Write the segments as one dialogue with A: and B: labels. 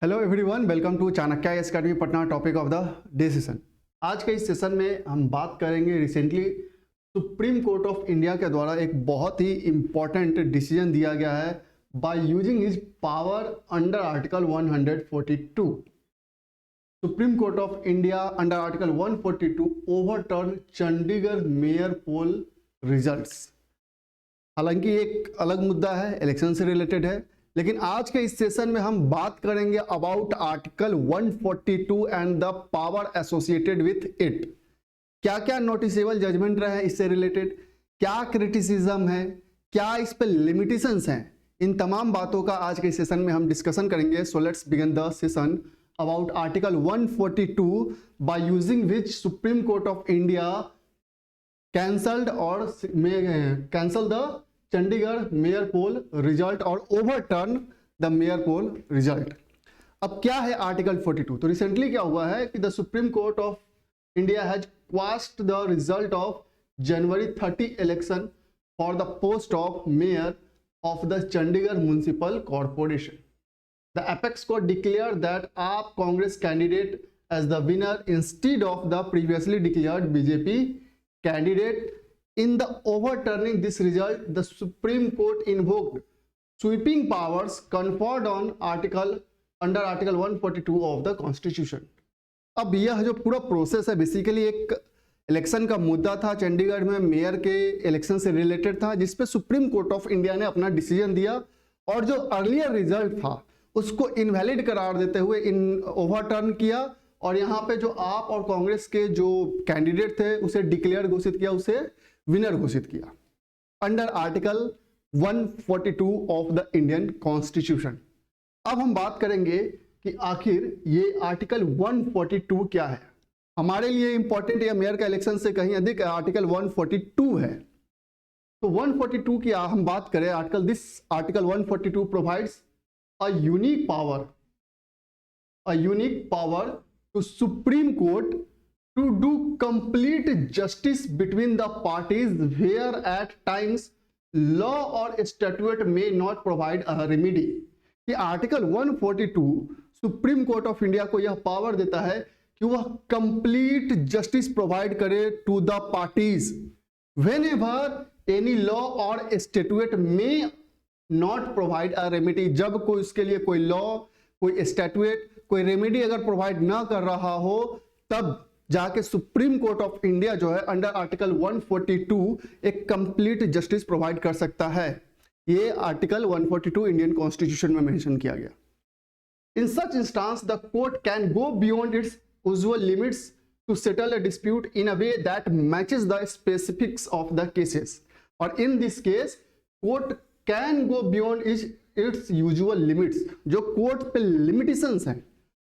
A: Hello everyone, welcome to Chanakya academy Patna. Topic of the day session. आज के इस session में हम बात करेंगे recently Supreme court of India के द्वारा एक बहुत ही इंपॉर्टेंट डिसीजन दिया गया है by using his power under article 142। Supreme court of India under article 142 overturn Chandigarh mayor poll results. हालांकि एक अलग मुद्दा है, इलेक्शन से रिलेटेड है, लेकिन आज के इस सेशन में हम बात करेंगे about article 142 and the power associated with it. क्या क्या नोटिसेबल जजमेंट रहे हैं इससे रिलेटेड, क्या क्रिटिसिज्म है, क्या इस पे लिमिटेशंस हैं, इन तमाम बातों का आज के सेशन में हम डिस्कशन करेंगे। So let's begin the session about article 142 by using which supreme court of India cancelled और cancel the Chandigarh mayor poll result और overturn the mayor poll result. अब क्या है आर्टिकल 42? तो रिसेंटली क्या हुआ है कि the supreme court of India has quashed the result of January 30 election for the post of mayor of the Chandigarh municipal corporation. The apex court declare that AAP Congress candidate as the winner instead of the previously declared BJP candidate. In the overturning this result, the Supreme Court invoked sweeping powers conferred on under Article 142 of the Constitution. अब यह जो पूरा process है basically एक election का मुद्दा था, चंडीगढ़ में मेयर के इलेक्शन से रिलेटेड था, जिसपे सुप्रीम कोर्ट ऑफ इंडिया ने अपना डिसीजन दिया और जो अर्लियर रिजल्ट था उसको इनवैलिड करार देते हुए ओवरटर्न किया और यहाँ पे जो आप और कांग्रेस के जो कैंडिडेट थे उसे डिक्लेयर घोषित किया, उसे विनर घोषित किया under article 142 of the Indian constitution. अब हम बात करेंगे कि आखिर ये आर्टिकल 142 क्या है। हमारे लिए इंपॉर्टेंट या मेयर का इलेक्शन से कहीं अधिक आर्टिकल 142 है। तो 142 की हम बात करें, article 142 provides a unique power to Supreme Court to do complete justice between the parties where at times law or statute may not provide a remedy। कि article 142 supreme court of India को यह power देता है कि वह complete justice provide करे to the parties whenever any law और statute may not provide a remedy. जब कोई उसके लिए कोई लॉ, कोई स्टैट्यूट, कोई रेमेडी अगर प्रोवाइड ना कर रहा हो, तब जाके सुप्रीम कोर्ट ऑफ इंडिया जो है अंडर आर्टिकल 142 एक कंप्लीट जस्टिस प्रोवाइड कर सकता है। ये आर्टिकल 142 इंडियन कॉन्स्टिट्यूशन में मेंशन किया गया। In such instance the court can go beyond its usual limits to settle a dispute in a way that matches the specifics of the cases. और in this case court can go beyond its usual limits. जो court पे limitations हैं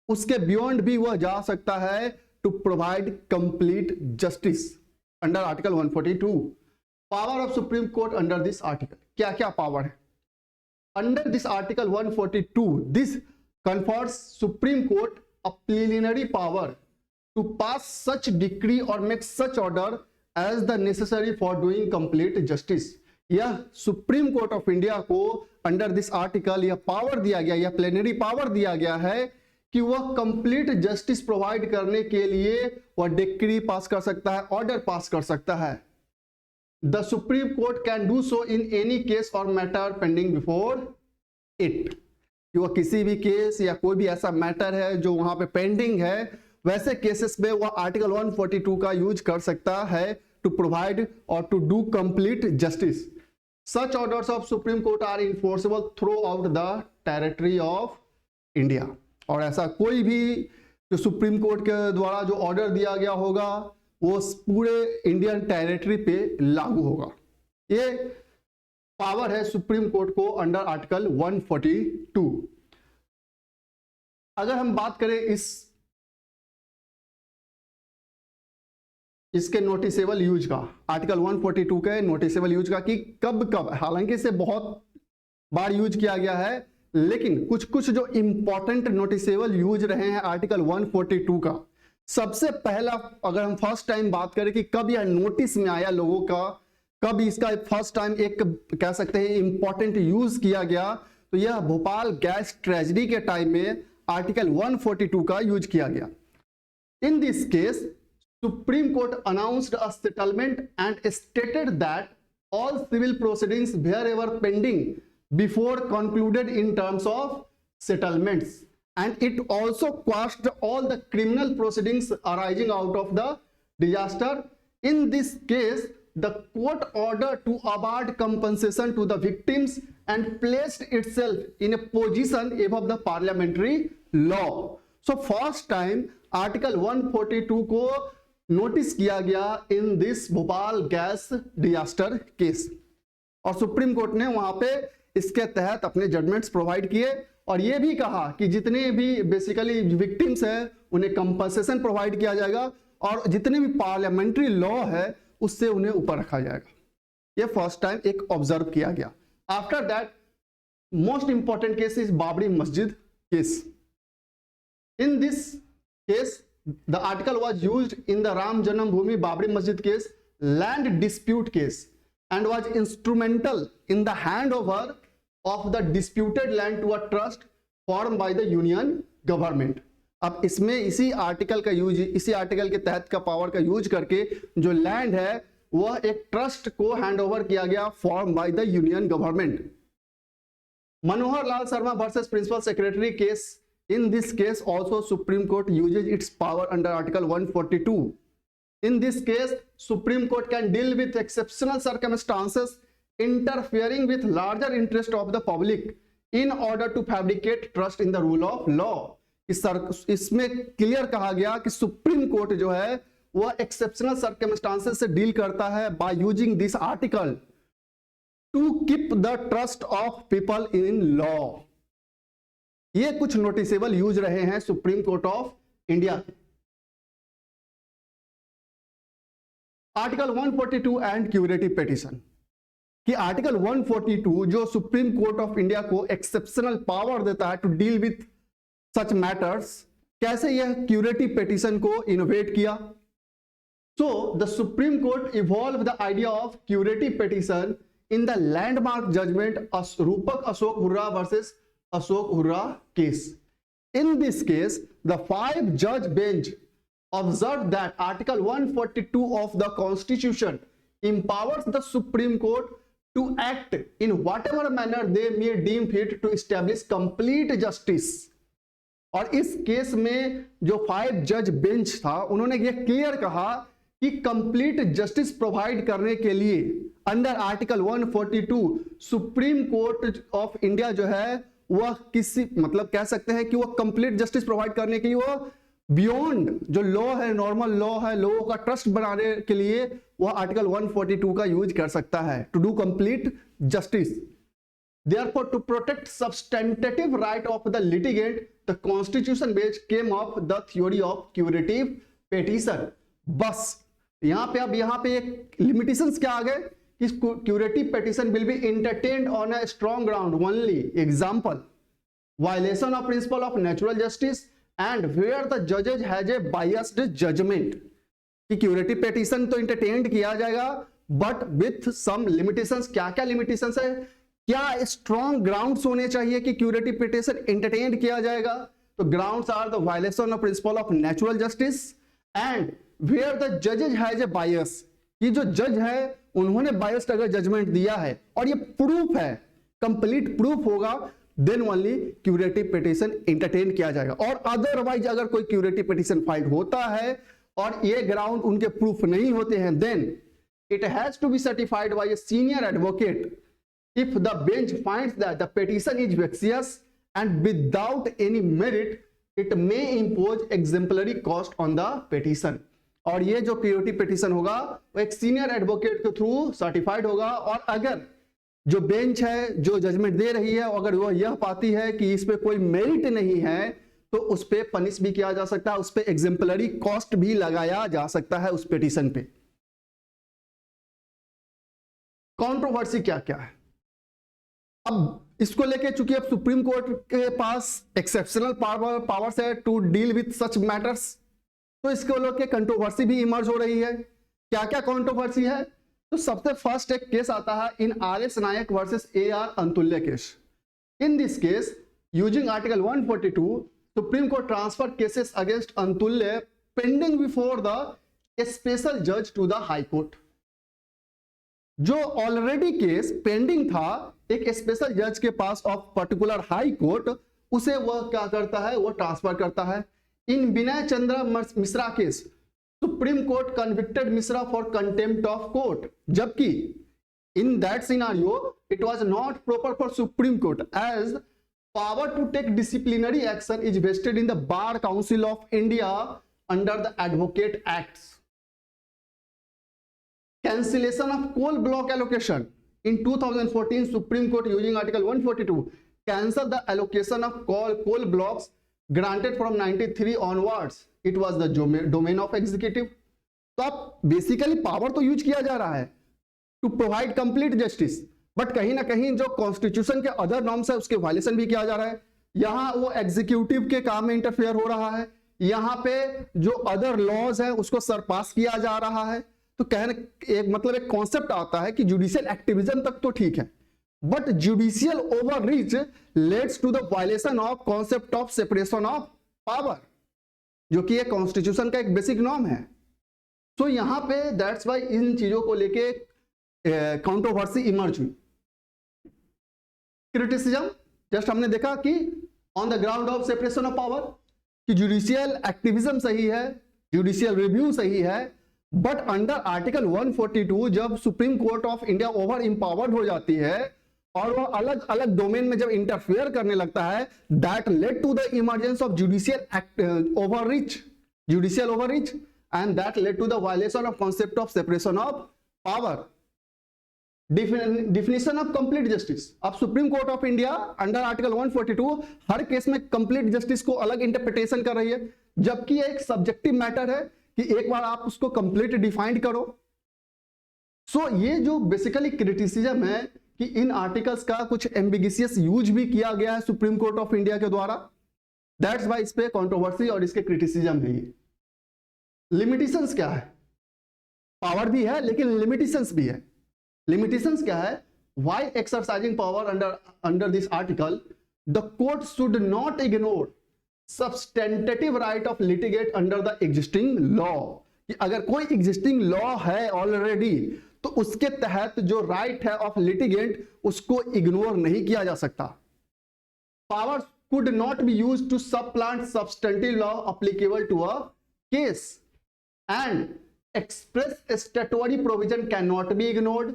A: उसके beyond भी वह जा सकता है to provide complete justice under article 142। Power of Supreme court under this article, क्या क्या पावर है under this article 142? This confers supreme court a preliminary power to pass such decree और make such order as the necessary for doing complete justice. यह supreme court of India को under this article यह power दिया गया, यह plenary power दिया गया है कि वह कंप्लीट जस्टिस प्रोवाइड करने के लिए वह डिक्री पास कर सकता है, ऑर्डर पास कर सकता है। The supreme court can do so in any case और मैटर पेंडिंग बिफोर इट। कि वह किसी भी केस या कोई भी ऐसा मैटर है जो वहां पे पेंडिंग है, वैसे केसेस में वह आर्टिकल 142 का यूज कर सकता है टू प्रोवाइड और to do complete justice. Such orders of Supreme Court are enforceable throughout the territory of India. और ऐसा कोई भी जो सुप्रीम कोर्ट के द्वारा जो ऑर्डर दिया गया होगा वो पूरे इंडियन टेरिटरी पे लागू होगा। ये पावर है सुप्रीम कोर्ट को अंडर आर्टिकल 142। अगर हम बात करें इसके नोटिसेबल यूज का, आर्टिकल 142 के नोटिसेबल यूज का कि कब, हालांकि इसे बहुत बार यूज किया गया है, लेकिन कुछ जो इंपॉर्टेंट नोटिसेबल यूज रहे हैं आर्टिकल 142 का। सबसे पहला अगर हम फर्स्ट टाइम बात करें कि कब यह नोटिस में आया लोगों का, कब इसका फर्स्ट टाइम एक कह सकते हैं इंपॉर्टेंट यूज किया गया, तो यह भोपाल गैस ट्रेजेडी के टाइम में आर्टिकल 142 का यूज किया गया। इन this case supreme court announced a settlement and stated that all civil proceedings wherever pending before concluded in terms of settlements, and it also quashed all the criminal proceedings arising out of the disaster. In this case, the court ordered to award compensation to the victims and placed itself in a position above the parliamentary law. So first time article 142 को notice किया गया in this Bhopal gas disaster case, और supreme court ने वहां पे इसके तहत अपने जजमेंट्स प्रोवाइड किए और ये भी कहा कि जितने भी बेसिकली विक्टिम्स हैं उन्हें कंपनसेशन प्रोवाइड किया जाएगा और जितने भी पार्लियामेंट्री लॉ है उससे उन्हें ऊपर रखा जाएगा। ये फर्स्ट टाइम एक ऑब्जर्व किया गया। After that most important case is Babri Masjid case. In this case the article was used in the Ram Janambhoomi Babri Masjid case, land dispute case, and was instrumental in the handover of the disputed land to a trust formed by the union government. अब इसमें इसी article का use, इसी article के तहत का power का use करके जो लैंड है वह एक ट्रस्ट को हैंडओवर किया गया from by the union government. Manohar Lal Sharma versus principal secretary case. In this case also Supreme Court uses its power under Article 142. In this case Supreme Court can deal with exceptional circumstances interfering with larger interest of the public in order to fabricate trust in the rule of law. इसमें clear कहा गया कि supreme court जो है वह exceptional circumstances से deal करता है by using this article to keep the trust of people in law. ये कुछ नोटिसेबल यूज रहे हैं Supreme court of India. Article 142 and curative petition कि आर्टिकल 142 जो सुप्रीम कोर्ट ऑफ इंडिया को एक्सेप्शनल पावर देता है to deal with such matters, कैसे यह क्यूरेटिव पिटीशन को इनोवेट किया। So the supreme Court evolve the idea of curative petition in the landmark judgement रूपक Ashok hurrah versus Ashok Hurra case. In this case, the 5-judge bench observed that Article 142 of the Constitution empowers the Supreme Court to act in whatever manner they may deem fit to establish complete justice. और इस case में जो 5-judge bench था उन्होंने ये clear कहा कि complete justice provide करने के लिए under article 142 supreme court of India जो है वह किसी मतलब कह सकते हैं कि वह कंप्लीट जस्टिस प्रोवाइड करने के लिए वह बियॉन्ड जो लॉ है, नॉर्मल लॉ है, लोगों का ट्रस्ट बनाने के लिए वह आर्टिकल 142 का यूज कर सकता है to do complete justice. Therefore, to protect substantive right of the litigant, the Constitution bench came up the theory of curative petition. बस यहाँ पे एक लिमिटेशंस क्या आ गए कि curative petition will be entertained on a strong ground only. Example, violation of principle of natural justice and where the judges has a biased judgment. कि curative petition तो entertained किया जाएगा but with some limitations. क्या क्या limitations है, क्या strong grounds होने चाहिए कि curative petition entertained किया जाएगा। तो grounds are the violation of principle of natural justice and where the judges has a bias. ये जो जज है उन्होंने बायस्ड अगर जजमेंट दिया है और ये प्रूफ है, कंप्लीट प्रूफ होगा, then only curative petition entertain किया जाएगा। और अदरवाइज अगर कोई क्यूरेटिव पिटीशन फाइल होता है और ये ग्राउंड उनके प्रूफ नहीं होते हैं, then it has to be certified by a senior advocate if the bench finds that the petition is vexatious and without any merit it may impose exemplary cost on the petition. और ये जो curative petition होगा वो एक senior advocate के through certified होगा और अगर जो बेंच है जो जजमेंट दे रही है अगर वो यह पाती है कि इस पे कोई मेरिट नहीं है तो उस पे पनिश भी किया जा सकता है, उस पे एग्जेम्पलरी कॉस्ट भी लगाया जा सकता है उस पिटीशन पे। कंट्रोवर्सी क्या क्या है, अब इसको लेके चूंकि अब सुप्रीम कोर्ट के पास एक्सेप्शनल पावर्स है to deal with such matters, तो इसको लेके कंट्रोवर्सी भी इमर्ज हो रही है। क्या क्या कंट्रोवर्सी है, तो सबसे फर्स्ट एक केस आता है in R S. Nayak versus A R. Antulay case. In this case using article 142 supreme court transfer cases against Atulya pending before the special जज टू द हाई कोर्ट। जो ऑलरेडी केस पेंडिंग था एक स्पेशल जज के पास ऑफ पर्टिकुलर हाई कोर्ट, उसे वह क्या करता है, वो ट्रांसफर करता है। In Vinay Chandra Mishra case supreme court convicted Mishra for contempt of court, जबकि in that scenario it was not proper for Supreme Court as power to take disciplinary action is vested in the Bar Council of India under the Advocate Acts. Cancellation of coal block allocation. In 2014, Supreme Court using Article 142 cancelled the allocation of coal blocks granted from 93 onwards. It was the domain of executive. तो अब basically power तो use किया जा रहा है to provide complete justice, but कहीं ना कहीं जो कॉन्स्टिट्यूशन के अदर नॉर्म्स है उसके वायलेशन भी किया जा रहा है। यहां वो एग्जीक्यूटिव के काम में इंटरफेयर हो रहा है, यहां पे जो अदर लॉज है उसको सरपास किया जा रहा है। तो कहने एक मतलब एक कॉन्सेप्ट आता है कि जुडिशियल एक्टिविज्म तक तो ठीक है, but judicial overreach leads to the violation of concept of separation of power, जो कि एक कॉन्स्टिट्यूशन का एक बेसिक नॉर्म है। तो यहां पे दैट्स वाई इन चीजों को लेके कंट्रोवर्सी इमर्ज हुई। क्रिटिसिज्म जस्ट हमने देखा कि on the ground of separation of power कि जुडिशियल एक्टिविज्म सही है, जुडिशियल रिव्यू सही है, बट अंडर आर्टिकल 142 जब supreme court of India over empowered हो जाती है और वो अलग अलग डोमेन में जब इंटरफेयर करने लगता है, that led to the emergence of judicial overreach and that led to the violation of concept of separation of power. Definition of complete justice. अब supreme court of India under article 142 हर case में complete justice को अलग interpretation कर रही है, जबकि एक सब्जेक्टिव मैटर है कि एक बार आप उसको कंप्लीट डिफाइंड करो। सो ये जो बेसिकली क्रिटिसिज्म है कि इन आर्टिकल्स का कुछ एम्बिगियस यूज भी किया गया है सुप्रीम कोर्ट ऑफ इंडिया के द्वारा, दैट्स वाई इस पे कंट्रोवर्सी और इसके क्रिटिसिज्म है। ये लिमिटेशंस क्या है, पावर भी है लेकिन लिमिटेशंस भी है। लिमिटेशंस क्या है, while exercising power under this article the court should not ignore substantive right of litigate under the existing law, कि अगर कोई एग्जिस्टिंग लॉ है ऑलरेडी तो उसके तहत जो राइट है ऑफ लिटिगेंट उसको इग्नोर नहीं किया जा सकता। Power could not be used to supplant substantive law applicable to a case and express statutory provision cannot be ignored.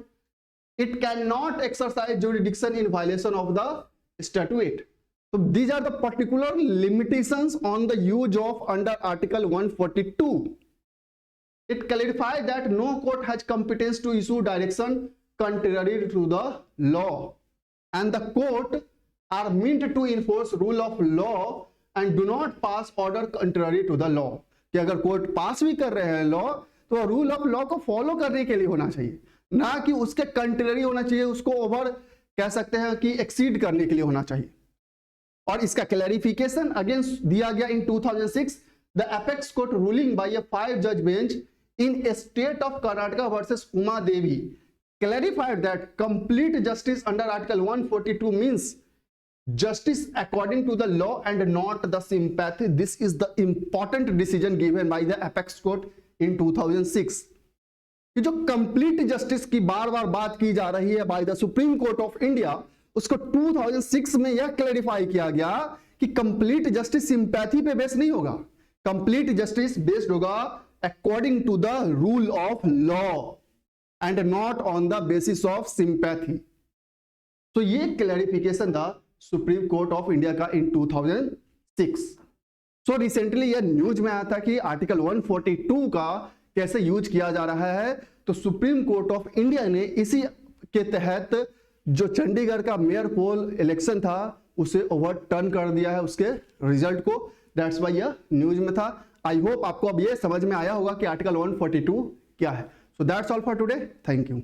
A: It cannot exercise jurisdiction in violation of the statute. So these are the particular limitations on the use of under Article 142. It clarifies that no court has competence to issue direction contrary to the law, and the court are meant to enforce rule of law and do not pass order contrary to the law. कि अगर court पास भी कर रहे हैं law तो rule of law को follow करने के लिए होना चाहिए, ना कि उसके कंट्रेरी होना चाहिए, उसको ओवर कह सकते हैं कि एक्सीड करने के लिए होना चाहिए। और इसका क्लैरिफिकेशन अगेन दिया गया in 2006 the apex court ruling by a 5 जज bench in state of Karnataka versus Uma Devi clarified that complete justice under Article 142 means justice according to the law and not the sympathy. This is the important decision given by the apex court in 2006. कि जो complete justice की बार बार बात की जा रही है by the supreme court of India, उसको 2006 में यह क्लैरिफाई किया गया कि कंप्लीट जस्टिस सिंपैथी पे बेस नहीं होगा, कंप्लीट जस्टिस बेस्ड होगा according to the rule of law and not on the basis of sympathy. तो ये क्लैरिफिकेशन था सुप्रीम कोर्ट ऑफ इंडिया का इन 2006। सो रिसेंटली यह न्यूज में आया था कि आर्टिकल 142 का कैसे यूज किया जा रहा है। तो सुप्रीम कोर्ट ऑफ इंडिया ने इसी के तहत जो चंडीगढ़ का मेयर पोल इलेक्शन था उसे ओवरटर्न कर दिया है, उसके रिजल्ट को। दैट्स वाई यह न्यूज में था। आई होप आपको अब ये समझ में आया होगा कि आर्टिकल 142 क्या है। So that's all for today, thank you.